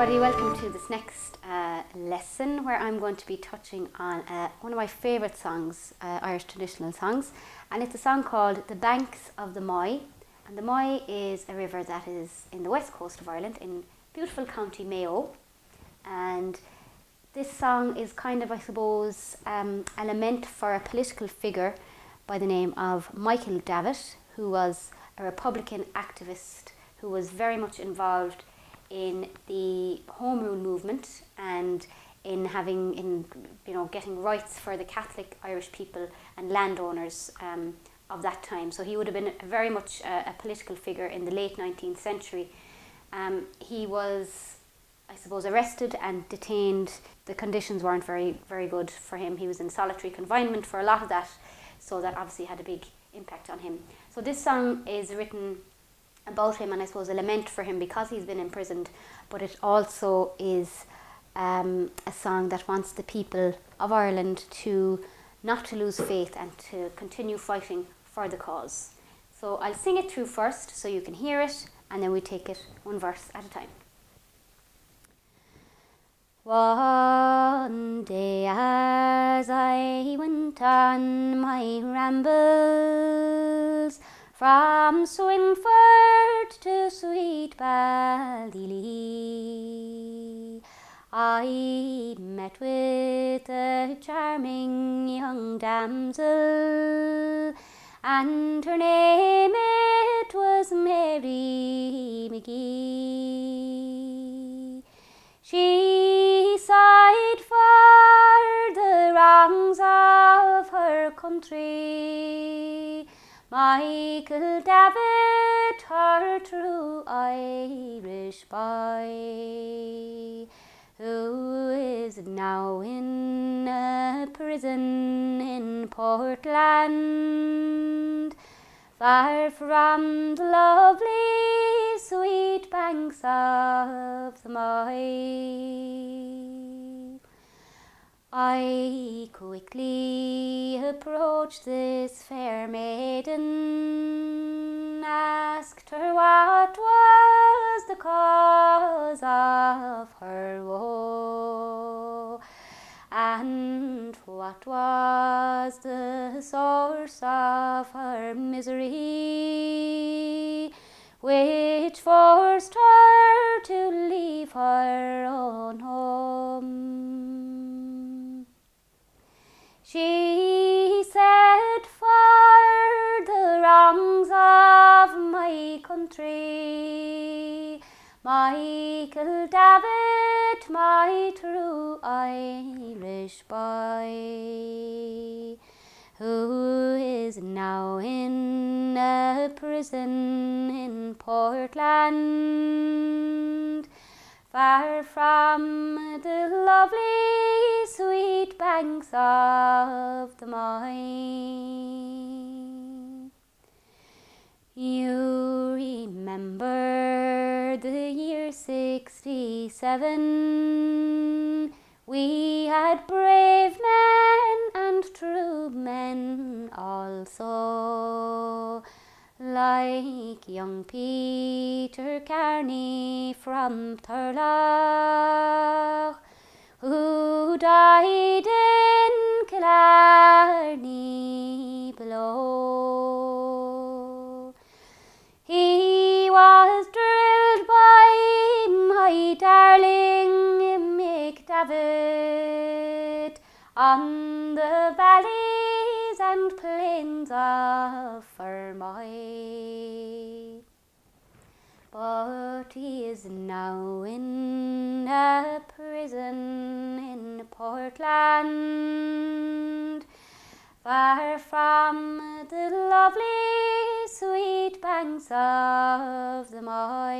everybody, welcome to this next lesson where I'm going to be touching on one of my favourite songs, Irish traditional songs, and it's a song called The Banks of the Moy. And the Moy is a river that is in the west coast of Ireland in beautiful County Mayo, and this song is kind of, I suppose, a lament for a political figure by the name of Michael Davitt, who was a Republican activist who was very much involved in the Home Rule movement and in getting rights for the Catholic Irish people and landowners of that time. So he would have been very much a political figure in the late 19th century. He was, I suppose, arrested and detained. The conditions weren't very, very good for him. He was in solitary confinement for a lot of that, so that obviously had a big impact on him. So this song is written about him, and I suppose a lament for him because he's been imprisoned, but it also is a song that wants the people of Ireland not to lose faith and to continue fighting for the cause. So I'll sing it through first so you can hear it, and then we take it one verse at a time. One day as I went on my rambles from Swinford to sweet Ballylee, I met with a charming young damsel, and her name it was Mary McGee. She sighed for the wrongs of her country, Michael Davitt, her true Irish boy, who is now in a prison in Portland, far from the lovely sweet banks of the Moy. I quickly approached this fair maiden, asked her what was the cause of her woe, and what was the source of her misery, which forced her to leave her own home. She said, for the wrongs of my country, Michael Davitt, my true Irish boy, who is now in a prison in Portland, far from the lovely sweet banks of the Moy. You remember the year 67, we had brave men and true men also, like young Peter Carney from Turlough, who died in Killarney below. He was drilled by my darling Mick Davitt on the valleys and plains of Fermoy. But he is now in a prison in Portland, far from the lovely sweet banks of the Moy.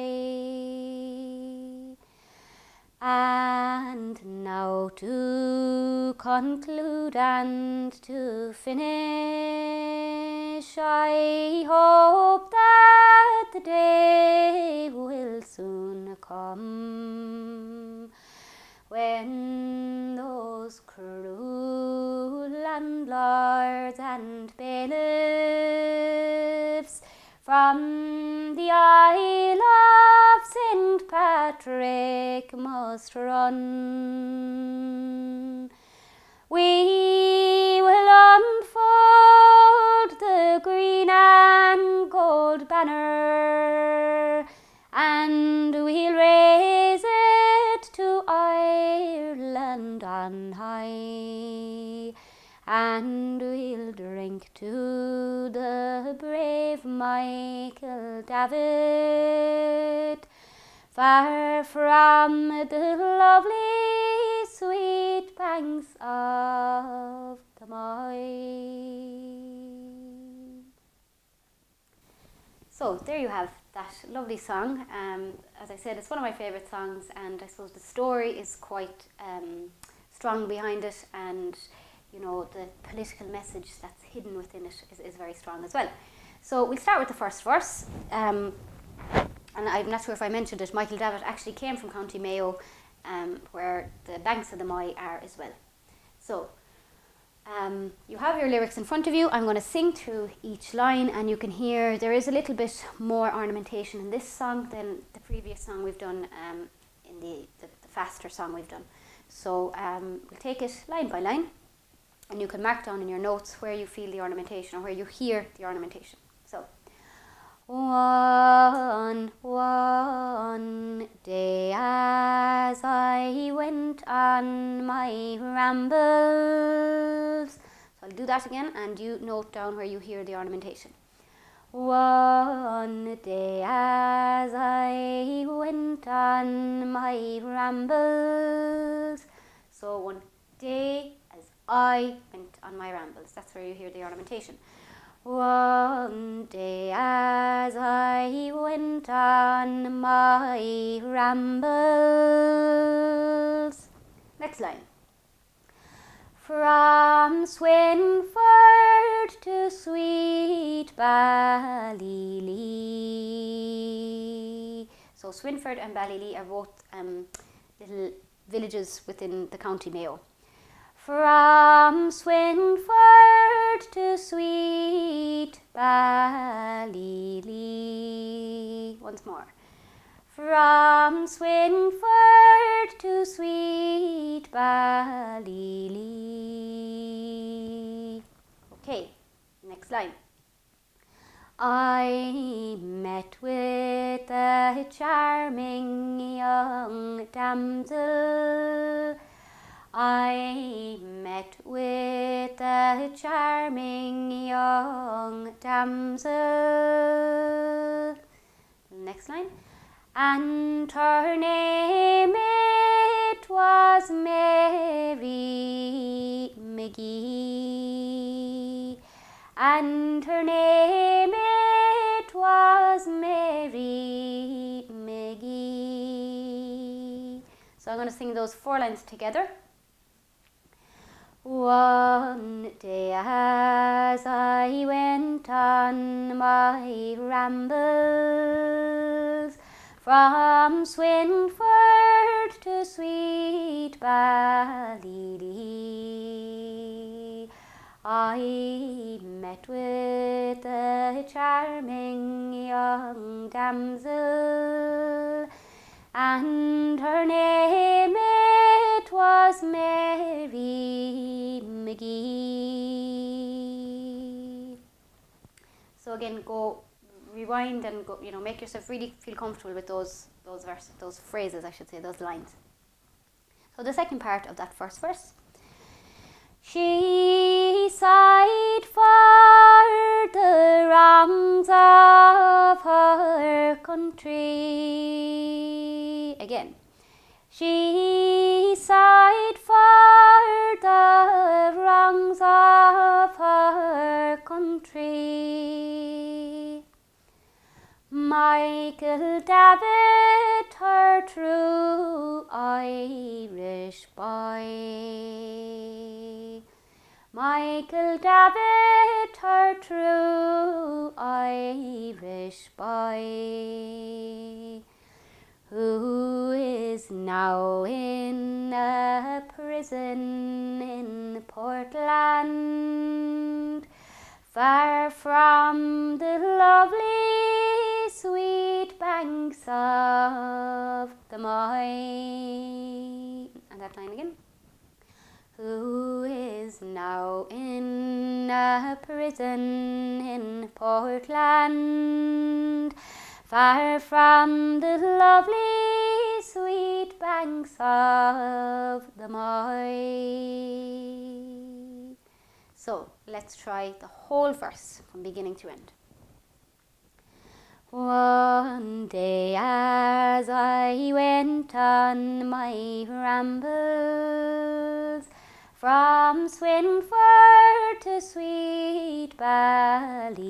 And now to conclude and to finish, I hope that the day will soon come when those cruel landlords and bailiffs from the Isle of St. St. Patrick must run. We will unfold the green and gold banner, and we'll raise it to Ireland on high, and we'll drink to the brave Michael Davitt, far from the lovely sweet banks of the Moy. So there you have that lovely song. As I said, it's one of my favourite songs, and I suppose the story is quite strong behind it, and you know, the political message that's hidden within it is very strong as well. So we'll start with the first verse. And I'm not sure if I mentioned it, Michael Davitt actually came from County Mayo, where the Banks of the Moy are as well. So you have your lyrics in front of you. I'm going to sing through each line, and you can hear there is a little bit more ornamentation in this song than the previous song we've done, in the faster song we've done. So we'll take it line by line, and you can mark down in your notes where you feel the ornamentation or where you hear the ornamentation. So, one day as I went on my rambles. So I'll do that again, and you note down where you hear the ornamentation. One day as I went on my rambles. So one day as I went on my rambles. That's where you hear the ornamentation. One day as I went on my rambles. Next line. From Swinford to sweet Ballylee. So Swinford and Ballylee are both little villages within the County Mayo. From Swinford to sweet Ballylee. Once more. From Swinford to sweet Ballylee. Okay, next line. I met with a charming young damsel. I met with a charming young damsel. Next line. And her name it was Mary McGee. And her name it was Mary McGee. So I'm going to sing those 4 lines together. One day as I went on my rambles, from Swinford to sweet Ballylee, I met with a charming young damsel, and her name it was Mary McGee. So again, go rewind and go, make yourself really feel comfortable with those phrases, I should say, those lines. So the second part of that first verse. She sighed for the wrongs of her country. Again. She sighed for the wrongs of her country. Michael Davitt, her true Irish boy. Michael Davitt, her true Irish boy, who is now in a prison in Portland, far from the lovely sweet Banks banks of the Moy. And that line again. Who is now in a prison in Portland, far from the lovely sweet banks of the Moy. So let's try the whole verse from beginning to end. One day as I went on my rambles from Swinford to sweet Ballylee,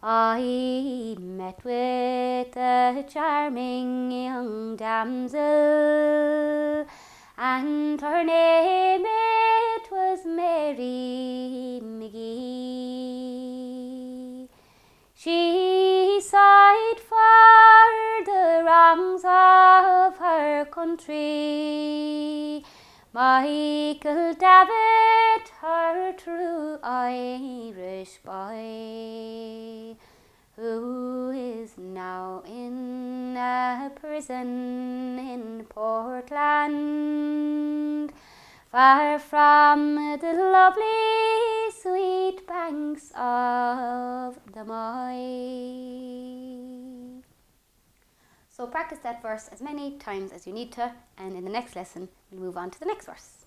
I met with a charming young damsel, and her name it was Mary McGee. She sighed for the wrongs of her country, Michael Davitt, her true Irish boy, who is now in a prison in Portland, far from the lovely sweet banks of the Moy. So practice that verse as many times as you need to, and in the next lesson we'll move on to the next verse.